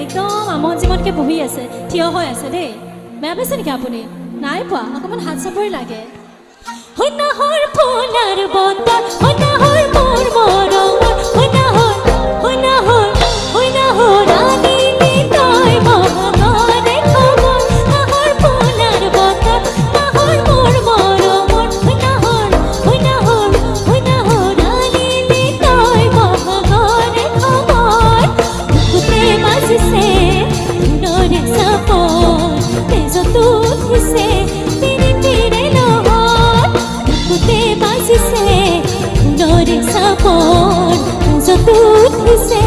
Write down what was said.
একদম আমন জীৱনকে বহি আছে থিয় হৈ আছে দেই বেয়া পাইছে নেকি আপুনি নাই পোৱা অকণমান হাত চাপৰি লাগে হইনাহৰ ফুলাৰ বতৰ হইনাহৰ মোৰ মৰমৰ হইনাহৰ আনিলি তই মহাগৰে খবৰ নাহৰ ফুলাৰ বতৰ নাহৰ মোৰ মৰমৰ হইনাহৰ আনিলি তই মহাগৰে খবৰ বুকুতে বাজিছে ধুনৰে চাপৰ তেজতো উঠিছে পিৰি পিৰে লহৰ বুকুতে বাজিছে ধুনৰে চাপৰ তেজতো উঠিছে